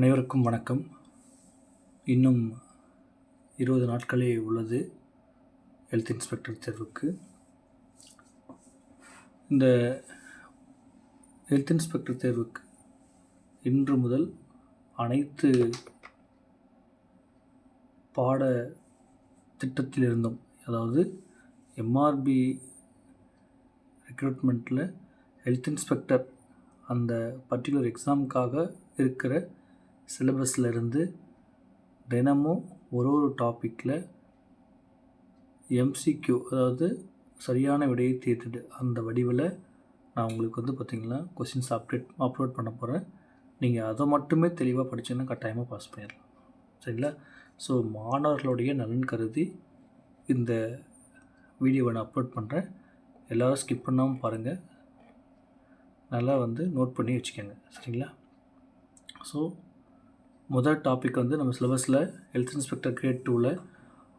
அனைவருக்கும் வணக்கம். இன்னும் 20 நாட்களே உள்ளது ஹெல்த் இன்ஸ்பெக்டர் தேர்வுக்கு. இந்த ஹெல்த் இன்ஸ்பெக்டர் தேர்வுக்கு இன்று முதல் அனைத்து பாட திட்டத்திலிருந்தும், அதாவது எம்ஆர்பி ரெக்ரூட்மெண்ட்டில் ஹெல்த் இன்ஸ்பெக்டர் அந்த பர்டிகுலர் எக்ஸாமுக்காக இருக்கிற சிலபஸில் இருந்து தினமும் ஒரு டாப்பிக்கில் எம்சிக்யூ, அதாவது சரியான விடையை தீர்த்துட்டு அந்த வடிவில் நான் உங்களுக்கு பார்த்திங்கன்னா கொஸ்டின்ஸ் அப்லோட் பண்ண போகிறேன். நீங்கள் அதை மட்டுமே தெளிவாக படித்தீங்கன்னா கட்டாயமாக பாஸ் பண்ணிடலாம். சரிங்களா? ஸோ மாணவர்களுடைய நலன் கருதி இந்த வீடியோவை நான் அப்லோட் பண்ணுறேன். எல்லோரும் ஸ்கிப் பண்ணாமல் பாருங்கள். நல்லா நோட் பண்ணி வச்சுக்கோங்க. சரிங்களா? ஸோ முதல் டாபிக் நம்ம சிலபஸில் ஹெல்த் இன்ஸ்பெக்டர் கிரேட் 2ல்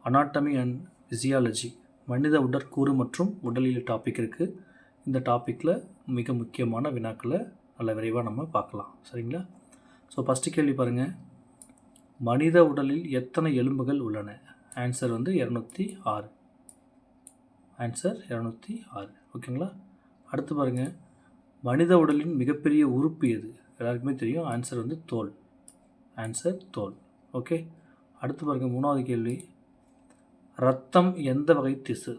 அனாட்டமி அண்ட் ஃபிசியாலஜி, மனித உடற்கூறு மற்றும் உடலியல் டாபிக் இருக்குது. இந்த டாப்பிக்கில் மிக முக்கியமான வினாக்களை நல்ல விரைவாக நம்ம பார்க்கலாம். சரிங்களா? ஸோ ஃபஸ்ட்டு கேள்வி பாருங்கள். மனித உடலில் எத்தனை எலும்புகள் உள்ளன? ஆன்சர் 206. ஆன்சர் 206. ஓகேங்களா? அடுத்து பாருங்கள். மனித உடலின் மிகப்பெரிய உறுப்பு எது? எல்லாருக்குமே தெரியும். ஆன்சர் தோல். ஆன்சர் தோல். ஓகே. அடுத்து பாருங்கள். மூணாவது கேள்வி. ரத்தம் எந்த வகை திசு?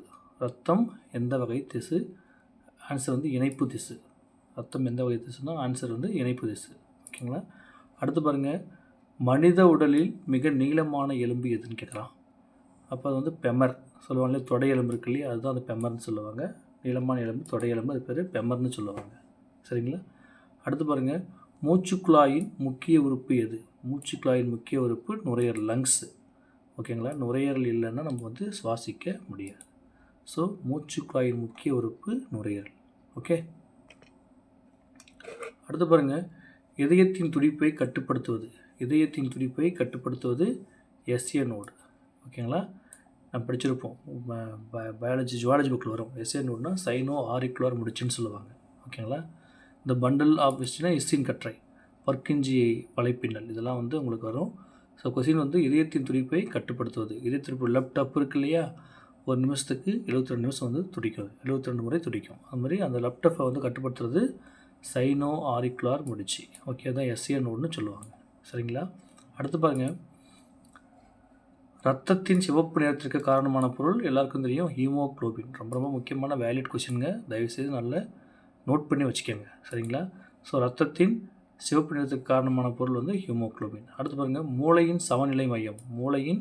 ரத்தம் எந்த வகை திசு? ஆன்சர் இணைப்பு திசு. ரத்தம் எந்த வகை திசுனா ஆன்சர் இணைப்பு திசு. ஓகேங்களா? அடுத்து பாருங்கள். மனித உடலில் மிக நீளமான எலும்பு எதுன்னு கேட்குறான். அப்போ அது பெமர் சொல்லுவாங்க. தொடை எலும்பு இருக்கு இல்லையா, அதுதான் அந்த பெமர்னு சொல்லுவாங்க. நீளமான எலும்பு தொடை எலும்பு, அது பேர் பெமர்னு சொல்லுவாங்க. சரிங்களா? அடுத்து பாருங்கள். மூச்சுக்குழாயின் முக்கிய உறுப்பு எது? மூச்சுக்குழாயின் முக்கிய உறுப்பு நுரையீரல், லங்ஸு. ஓகேங்களா? நுரையீரல் இல்லைன்னா நம்ம சுவாசிக்க முடியாது. ஸோ மூச்சுக்குழாயின் முக்கிய உறுப்பு நுரையீரல். ஓகே. அடுத்து பாருங்கள். இதயத்தின் துடிப்பை கட்டுப்படுத்துவது, இதயத்தின் துடிப்பை கட்டுப்படுத்துவது எஸ்ஏ நோடு. ஓகேங்களா? நம்ம படிச்சிருப்போம். ஜுவாலஜி புக்கில் வரும். எஸ்ஏ நோடுனா சைனோ ஆரிக்குலர் முடிச்சுன்னு சொல்லுவாங்க. ஓகேங்களா? இந்த பண்டல் ஆஃப் வெஸ்டினா இஸ்ஸின் கற்றை, பர்கிஞ்சி வலைப்பின்னல், இதெல்லாம் உங்களுக்கு வரும். ஸோ கொஸ்டின் இதயத்தின் துடிப்பை கட்டுப்படுத்துவது. இதய துடிப்பு லெஃப்ட் அப் இருக்கு இல்லையா, ஒரு நிமிஷத்துக்கு 72 நிமிஷம் துடிக்கும், 72 முறை துடிக்கும். அது மாதிரி அந்த லெஃப்ட் அப்பை கட்டுப்படுத்துறது சைனோ ஆரிக்குலார் முடிச்சு. ஓகே, தான் எஸ்ஏ நோடுன்னு சொல்லுவாங்க. சரிங்களா? அடுத்து பாருங்கள். ரத்தத்தின் சிவப்பு நிறத்திற்கு காரணமான பொருள் எல்லாருக்கும் தெரியும், ஹீமோக்ளோபின். ரொம்ப ரொம்ப முக்கியமான வேலிட் கொஸ்டினுங்க. தயவுசெய்து நல்ல நோட் பண்ணி வச்சுக்கோங்க. சரிங்களா? ஸோ ரத்தத்தின் சிவப்பு நிறத்துக்கு காரணமான பொருள் ஹீமோக்ளோபின். அடுத்து பாருங்கள். மூளையின் சமநிலை மையம், மூளையின்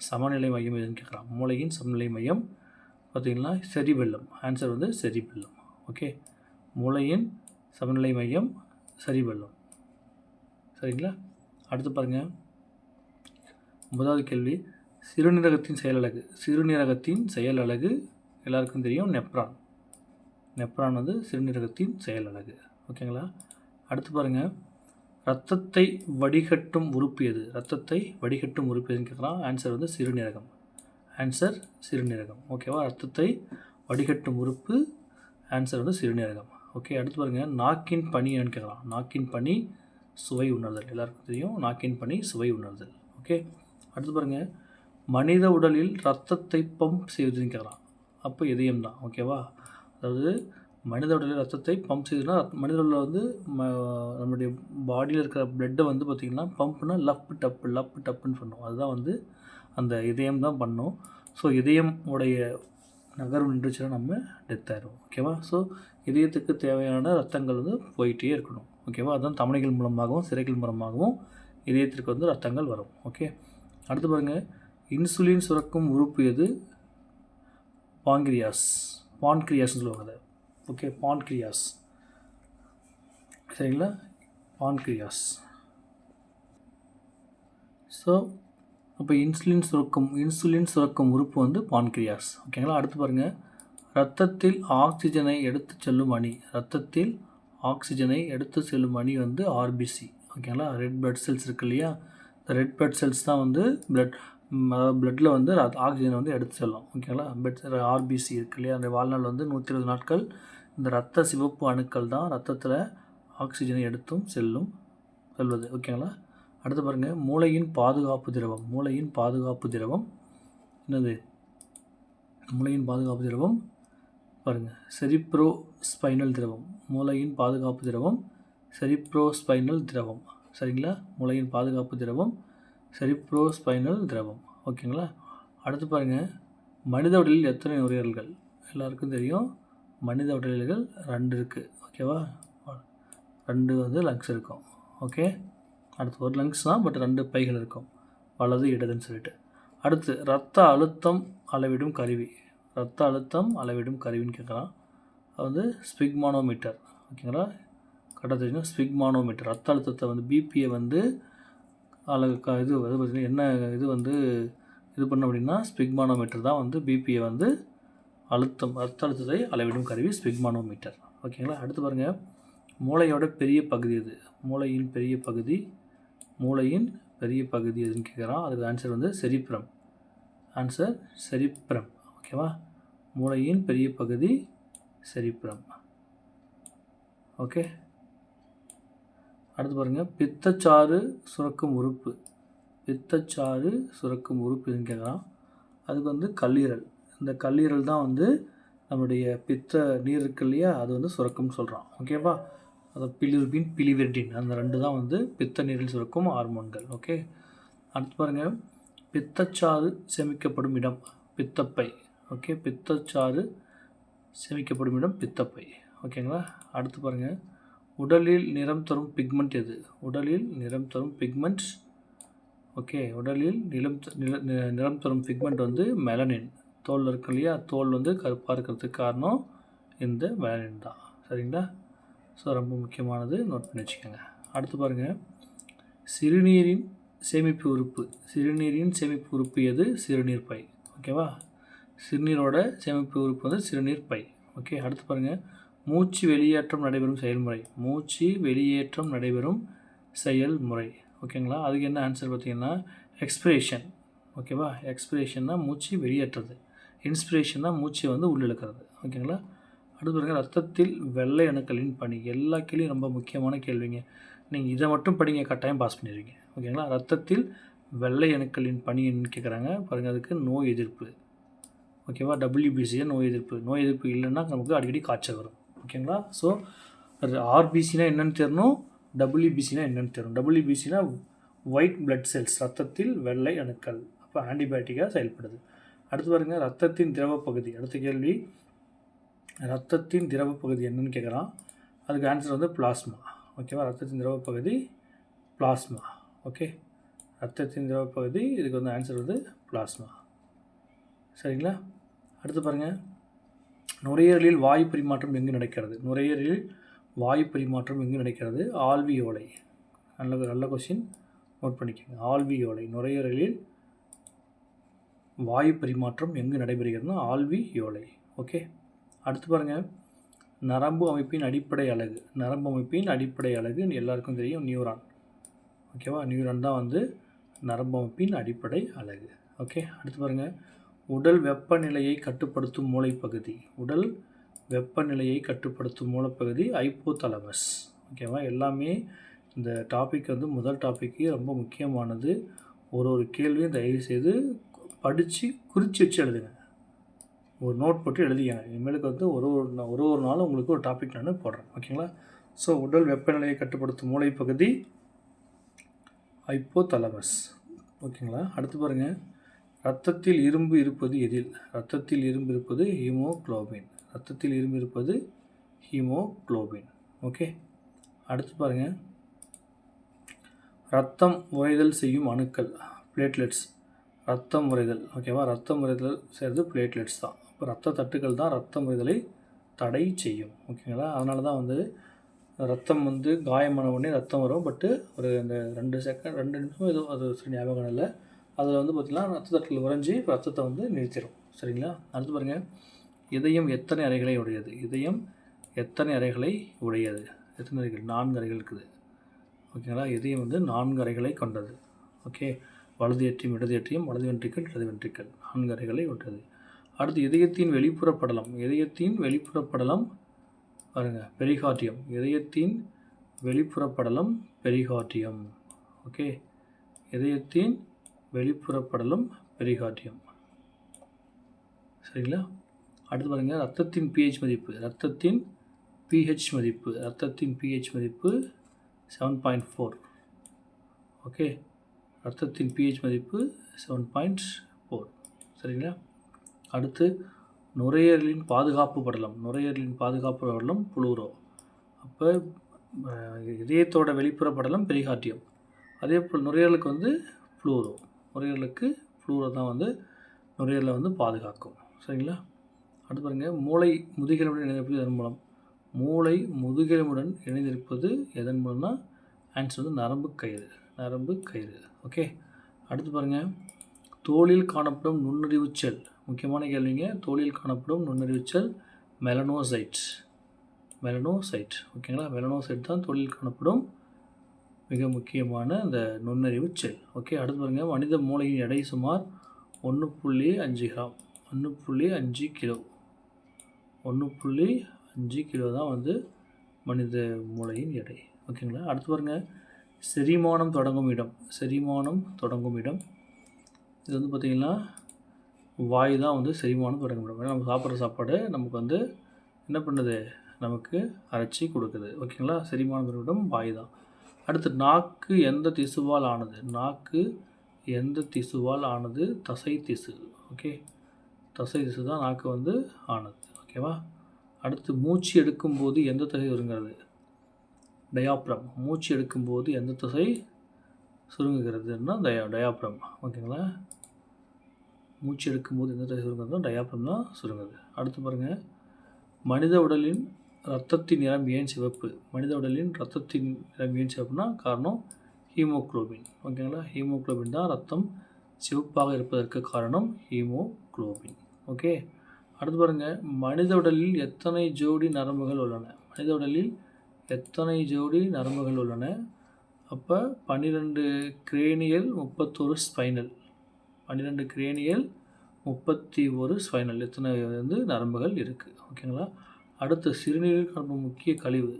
சமநிலை மையம் எதுன்னு கேட்குறான். மூளையின் சமநிலை மையம் பார்த்திங்கன்னா செரிபெல்லம். Answer cerebellum. ஓகே. மூளையின் சமநிலை மையம் செரிபெல்லம். சரிங்களா? அடுத்து பாருங்கள். முதலாவது கேள்வி. சிறுநீரகத்தின் செயலழகு, சிறுநீரகத்தின் செயலழகு எல்லாருக்கும் தெரியும், நெப்ரான். நெப்ரான் சிறுநீரகத்தின் செயலழகு. ஓகேங்களா? அடுத்து பாருங்கள். ரத்தத்தை வடிகட்டும் உறுப்பு எது? ரத்தத்தை வடிகட்டும் உறுப்பு எதுன்னு கேட்குறான். ஆன்சர் சிறுநீரகம். ஆன்சர் சிறுநீரகம். ஓகேவா? ரத்தத்தை வடிகட்டும் உறுப்பு ஆன்சர் சிறுநீரகம். ஓகே. அடுத்து பாருங்கள். நாக்கின் பணி என்னன்னு கேட்குறான். நாக்கின் பணி சுவை உணர்தல். எல்லாருக்கும் தெரியும், நாக்கின் பணி சுவை உணர்தல். ஓகே. அடுத்து பாருங்கள். மனித உடலில் ரத்தத்தை பம்ப் செய்வதுன்னு கேட்குறான். அப்போ இதயம் தான். ஓகேவா? அதாவது மனித உடலில் ரத்தத்தை பம்ப் செய்யுதுன்னா, மனித உடலில் நம்மளுடைய பாடியில் இருக்கிற பிளட்டை பார்த்திங்கன்னா பம்ப்னா லப் டப்புன்னு பண்ணும். அதுதான் அந்த இதயம் தான் பண்ணும். ஸோ இதயம் உடைய நகர்வு நின்றுச்சுன்னா நம்ம டெத் ஆகிடும். ஓகேவா? ஸோ இதயத்துக்கு தேவையான ரத்தங்கள் போயிட்டே இருக்கணும். ஓகேவா? அதுதான் தமனிகள் மூலமாகவும் சிரைகள் மூலமாகவும் இதயத்திற்கு ரத்தங்கள் வரும். ஓகே. அடுத்து பாருங்கள். இன்சுலின் சுரக்கும் உறுப்பு எது? பான்கிரியாஸ். பான்கிரியாஸ்னு சொல்லுவாங்க. Okay, pancreas. சரிங்களா? பான்கிரியாஸ். ஸோ அப்போ இன்சுலின் சுரக்கும் உறுப்பு பான்கிரியாஸ். ஓகேங்களா? அடுத்து பாருங்கள். ரத்தத்தில் ஆக்சிஜனை எடுத்து செல்லும் அணி, ரத்தத்தில் ஆக்சிஜனை எடுத்து செல்லும் அணி ஆர்பிசி. ஓகேங்களா? ரெட் பிளட் செல்ஸ் இருக்கு இல்லையா, இந்த ரெட் பிளட் செல்ஸ் தான் பிளட்டில் ஆக்சிஜனை எடுத்து செல்லும். ஓகேங்களா? ஆர்பிசி இருக்கு இல்லையா, அந்த வாழ்நாள் 120 நாட்கள். இந்த ரத்த சிவப்பு அணுக்கள் தான் ரத்தத்தில் ஆக்சிஜனை எடுத்தும் செல்வது. ஓகேங்களா? அடுத்து பாருங்கள், மூளையின் பாதுகாப்பு திரவம். மூளையின் பாதுகாப்பு திரவம் என்னது? மூளையின் பாதுகாப்பு திரவம் பாருங்கள், செரிப்ரோ ஸ்பைனல் திரவம். மூளையின் பாதுகாப்பு திரவம் செரிப்ரோ ஸ்பைனல் திரவம். சரிங்களா? மூளையின் பாதுகாப்பு திரவம் செரிப்ரோ ஸ்பைனல் திரவம். ஓகேங்களா? அடுத்து பாருங்கள், மனித உடலில் எத்தனை நுரையீரல்கள்? எல்லாருக்கும் தெரியும், மனித உடல்கள் 2 இருக்குது. ஓகேவா? 2 வந்து லங்ஸ் இருக்கும். ஓகே, அடுத்து ஒரு லங்ஸ் தான், பட் 2 பைகள் இருக்கும், வலது இடதுன்னு சொல்லிட்டு. அடுத்து இரத்த அழுத்தம் அளவிடும் கருவி. இரத்த அழுத்தம் அளவிடும் கருவின்னு கேட்குறான். அது வந்து ஸ்பிக்மானோமீட்டர். ஓகேங்களா? கரெக்டாக தெரியும், ஸ்பிக்மானோமீட்டர். ரத்த அழுத்தத்தை வந்து பிபியை வந்து இது வந்து பார்த்திங்கன்னா என்ன இது வந்து இது பண்ண அப்படின்னா ஸ்பிக்மானோமீட்டர் தான் வந்து பிபியை வந்து ரத்த அழுத்தத்தை அளவிடும் கருவி ஸ்பிக்மானோமீட்டர். ஓகேங்களா? அடுத்து பாருங்கள், மூளையோட பெரிய பகுதி எது? மூளையின் பெரிய பகுதி எதுன்னு கேட்குறான். அதுக்கு ஆன்சர் வந்து செரிப்ரம். Answer cerebrum. ஓகேவா? மூளையின் பெரிய பகுதி செரிப்ரம். ஓகே, அடுத்து பாருங்கள், பித்தச்சாறு சுரக்கும் உறுப்பு. பித்தச்சாறு சுரக்கும் உறுப்பு எதுன்னு கேட்குறான். அதுக்கு வந்து கல்லீரல். இந்த கல்லீரல் தான் வந்து நம்மளுடைய பித்த நீர் இருக்கு இல்லையா, அது வந்து சுரக்கும்னு சொல்கிறான். ஓகேவா? அது பிலிருபின், பிலிவெர்டின், அந்த 2 தான் வந்து பித்த நீரில் சுரக்கும் ஹார்மோன்கள். ஓகே, அடுத்து பாருங்கள், பித்தச்சாறு சேமிக்கப்படும் இடம் பித்தப்பை. ஓகே, பித்தச்சாறு சேமிக்கப்படும் இடம் பித்தப்பை. ஓகேங்களா? அடுத்து பாருங்கள், உடலில் நிறம் தரும் பிக்மெண்ட் எது? உடலில் நிறம் தரும் பிக்மெண்ட். ஓகே, உடலில் நிறம் தரும் பிக்மெண்ட் வந்து மெலனின். தோல் இருக்கு இல்லையா, தோல் வந்து கருப்பாக இருக்கிறதுக்கு காரணம் இந்த மெலனின் தான். சரிங்களா? ஸோ ரொம்ப முக்கியமானது, நோட் பண்ணி வச்சுக்கோங்க. அடுத்து பாருங்கள், சிறுநீரின் சேமிப்பு உறுப்பு எது? சிறுநீர் பை. ஓகேவா? சிறுநீரோட சேமிப்பு உறுப்பு வந்து சிறுநீர் பை. ஓகே, அடுத்து பாருங்கள், மூச்சு வெளியேற்றம் நடைபெறும் செயல்முறை. ஓகேங்களா? அதுக்கு என்ன ஆன்சர் பார்த்தீங்கன்னா எக்ஸ்பிரேஷன். ஓகேவா? எக்ஸ்பிரேஷன்னா மூச்சு வெளியேற்றுறது, இன்ஸ்பிரேஷன்னா மூச்சை வந்து உள்ளிழுக்கிறது. ஓகேங்களா? அடுத்து பாருங்கள், ரத்தத்தில் வெள்ளை அணுக்களின் பணி. எல்லா கேள்வியும் ரொம்ப முக்கியமான கேள்விங்க. நீங்கள் இதை மட்டும் படிங்க, கட்டாயம் பாஸ் பண்ணிடுவீங்க. ஓகேங்களா? ரத்தத்தில் வெள்ளை அணுக்களின் பணி என்னன்னு கேட்குறாங்க. பாருங்கள், அதுக்கு நோய் எதிர்ப்பு. ஓகேவா? WBCயா நோய் எதிர்ப்பு இல்லைன்னா நமக்கு அடிக்கடி காய்ச்சல் வரும். ஓகேங்களா? ஸோ RBCனா என்னென்னு தெரியணும், WBCனா என்னென்னு தெரியணும். WBCனா ஒயிட் பிளட் செல்ஸ், ரத்தத்தில் வெள்ளை அணுக்கள், அப்போ ஆன்டிபயோட்டிக்காக செயல்படுது. அடுத்து பாருங்கள், ரத்தத்தின் திரவ பகுதி. அடுத்த கேள்வி, ரத்தத்தின் திரவ பகுதி என்னன்னு கேட்குறான். அதுக்கு ஆன்சர் வந்து பிளாஸ்மா. ஓகேவா? ரத்தத்தின் திரவ பகுதி பிளாஸ்மா. ஓகே, ரத்தத்தின் திரவ பகுதி, இதுக்கு வந்து ஆன்சர் வந்து பிளாஸ்மா. சரிங்களா? அடுத்து பாருங்கள், நுரையீரலில் வாயு பரிமாற்றம் எங்கு நடக்கிறது? ஆல்வியோலை. நல்ல கொஸ்டின், நோட் பண்ணிக்கோங்க. ஆல்வியோலை. நுரையீரலில் வாயு பரிமாற்றம் எங்கு நடைபெறுகிறதுனா ஆல்வியோலை. ஓகே, அடுத்து பாருங்கள், நரம்பு அமைப்பின் அடிப்படை அலகு எல்லாருக்கும் தெரியும், நியூரான். ஓகேவா? நியூரான் தான் வந்து நரம்பு அமைப்பின் அடிப்படை அலகு. ஓகே, அடுத்து பாருங்கள், உடல் வெப்பநிலையை கட்டுப்படுத்தும் மூளைப்பகுதி ஹைப்போதலமஸ். ஓகேவா? எல்லாமே இந்த டாபிக் வந்து முதல் டாப்பிக்கு ரொம்ப முக்கியமானது. ஒரு கேள்வியும் தயவுசெய்து படித்து குறித்து வச்சு எழுதுங்க. ஒரு நோட் போட்டு எழுதிங்க. இனிமேலுக்கு வந்து ஒரு நாளும் உங்களுக்கு ஒரு டாபிக் நான் போடுறேன். ஓகேங்களா? ஸோ உடல் வெப்பநிலையை கட்டுப்படுத்தும் மூளைப்பகுதி ஹைப்போதலமஸ். ஓகேங்களா? அடுத்து பாருங்கள், ரத்தத்தில் இரும்பு இருப்பது எதில்? ஹீமோக்ளோபின். ஓகே, அடுத்து பாருங்கள், ரத்தம் உறைதல் செய்யும் அணுக்கள் பிளேட்லெட்ஸ். ரத்தம் உறைதல். ஓகேவா? ரத்தம் உறைதல் செய்கிறது பிளேட்லெட்ஸ் தான். இப்போ ரத்த தட்டுக்கள் தான் ரத்தம் உறைதலை தடை செய்யும். ஓகேங்களா? அதனால தான் வந்து ரத்தம் வந்து காயமான உடனே ரத்தம் வரும், பட்டு ஒரு இந்த 2 நிமிஷம் ஏதோ அது ஞாபகம் இல்லை, அதில் வந்து பார்த்திங்கன்னா ரத்த தட்டுகள் உறைஞ்சி ரத்தத்தை வந்து நிறுத்திடும். சரிங்களா? அடுத்து பாருங்கள், இதயம் எத்தனை அறைகளை உடையது? எத்தனை அறைகள்? 4 அறைகள் இருக்குது. ஓகேங்களா? இதயம் வந்து 4 அறைகளை கொண்டது. ஓகே, வலது ஏற்றியம், இடது ஏற்றியம், வலது வென்ட்ரிக்கல், இடது வென்ட்ரிக்கல், 4 அறைகளை உடையது. அடுத்து இதயத்தின் வெளிப்புற படலம் பாருங்கள், பெரிகார்டியம். இதயத்தின் வெளிப்புற படலம் பெரிகார்டியம். ஓகே, இதயத்தின் வெளிப்புற படலம் பெரிகார்டியம். சரிங்களா? அடுத்து பாருங்கள், ரத்தத்தின் pH மதிப்பு. ரத்தத்தின் pH மதிப்பு 7.4. ஓகே, ரத்தத்தின் pH மதிப்பு 7.4. சரிங்களா? அடுத்து நுரையீரலின் பாதுகாப்பு படலம் புளூரோ. அப்போ இதயத்தோட வெளிப்புற படலம் பெரிகார்டியம். அதே போல் நுரையீரலுக்கு வந்து ஃப்ளூரோ தான் வந்து நுரையீரலை வந்து பாதுகாக்கும். சரிங்களா? அடுத்து பாருங்கள், மூளை முதுகெலும்புடன் இணைந்திருப்பது எதன் மூலம்? மூளை முதுகெலும்புடன் இணைந்திருப்பது எதன் மூலம்னா ஆன்சர் வந்து நரம்பு கயிறு. ஓகே, அடுத்து பாருங்கள், தோலில் காணப்படும் நுண்ணறிவு செல். முக்கியமான கேள்விங்க. தோலில் காணப்படும் நுண்ணறிவு செல் மெலனோசைட். ஓகேங்களா? மெலனோசைட் தான் தோலில் காணப்படும் மிக முக்கியமான அந்த நுண்ணறிவு செல். ஓகே, அடுத்து பாருங்கள், மனித மூளையின் எடை சுமார் 1.5 கிராம். 1.5 கிலோ. 1.5 கிலோ தான் வந்து மனித மூளையின் எடை. ஓகேங்களா? அடுத்து பாருங்கள், செரிமானம் தொடங்கும் இடம். இது வந்து பார்த்திங்கன்னா வாய் தான் வந்து செரிமானம் தொடங்கும் இடம். ஏன்னா நம்ம சாப்பிட்ற சாப்பாடு நமக்கு வந்து என்ன பண்ணுது, நமக்கு அரைச்சி கொடுக்குது. ஓகேங்களா? செரிமானம் தொடங்கும் இடம் வாய் தான். அடுத்து, நாக்கு எந்த திசுவால் ஆனது? தசை திசு. ஓகே, தசை திசு தான் நாக்கு வந்து ஆனது. ஓகேவா? அடுத்து, மூச்சு எடுக்கும்போது எந்த தசை சுருங்குகிறது? டயாப்ரம். மூச்சு எடுக்கும்போது எந்த தசை சுருங்குகிறதுனா டயாப்ரம். ஓகேங்களா? மூச்சு எடுக்கும்போது எந்த தசை சுருங்குறதுனா டயாப்ரம் தான் சுருங்குது. அடுத்து பாருங்கள், மனித உடலின் இரத்தத்தின் நிறம் ஏன் சிவப்பு? காரணம் ஹீமோகுளோபின். ஓகேங்களா? ஹீமோகுளோபின் தான் ரத்தம் சிவப்பாக இருப்பதற்கு காரணம் ஹீமோகுளோபின். ஓகே, அடுத்து பாருங்கள், மனித உடலில் எத்தனை ஜோடி நரம்புகள் உள்ளன? அப்போ 12 கிரேனியல், 31 ஸ்பைனல். 12 cranial, 31 spinal. எத்தனை வந்து நரம்புகள் இருக்குது? ஓகேங்களா? அடுத்து, சிறுநீரில் காணப்படும் முக்கிய கழிவு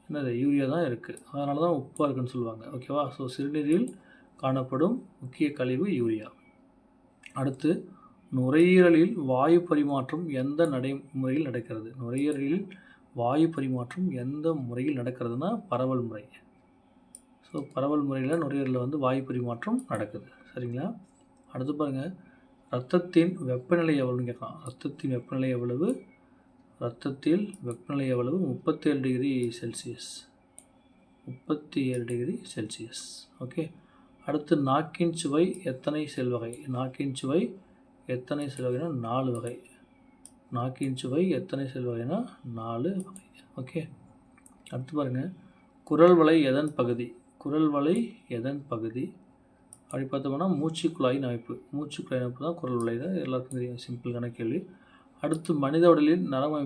என்னது? யூரியா தான் இருக்குது. அதனால தான் உப்பாக இருக்குன்னு சொல்லுவாங்க. ஓகேவா? ஸோ சிறுநீரில் காணப்படும் முக்கிய கழிவு யூரியா. அடுத்து, நுரையீரலில் வாயு பரிமாற்றம் எந்த நடைமுறையில் நடக்கிறதுனா பரவல் முறை. ஸோ பரவல் முறையில் நுரையீரலில் வந்து வாயு பரிமாற்றம் நடக்குது. சரிங்களா? அடுத்து பாருங்கள், ரத்தத்தின் வெப்பநிலை எவ்வளோன்னு கேட்கலாம். ரத்தத்தில் வெப்பநிலை எவ்வளவு? 37 degree Celsius. 37 degree Celsius. Okay, அடுத்து, நாக்கின் சுவை எத்தனை செல் வகை? 4 வகை. நாக்கின் சுவை எத்தனை செல் வகைனா 4 வகை. ஓகே, அடுத்து பாருங்கள், குரல் வளை எதன் பகுதி? அப்படி பார்த்தோம்னா மூச்சுக்குழாயின் அமைப்பு தான் குரல் வளை தான். எல்லாருக்கும் தெரியும், சிம்பிளான கேள்வி. அடுத்து, மனித உடலின் நரம்பு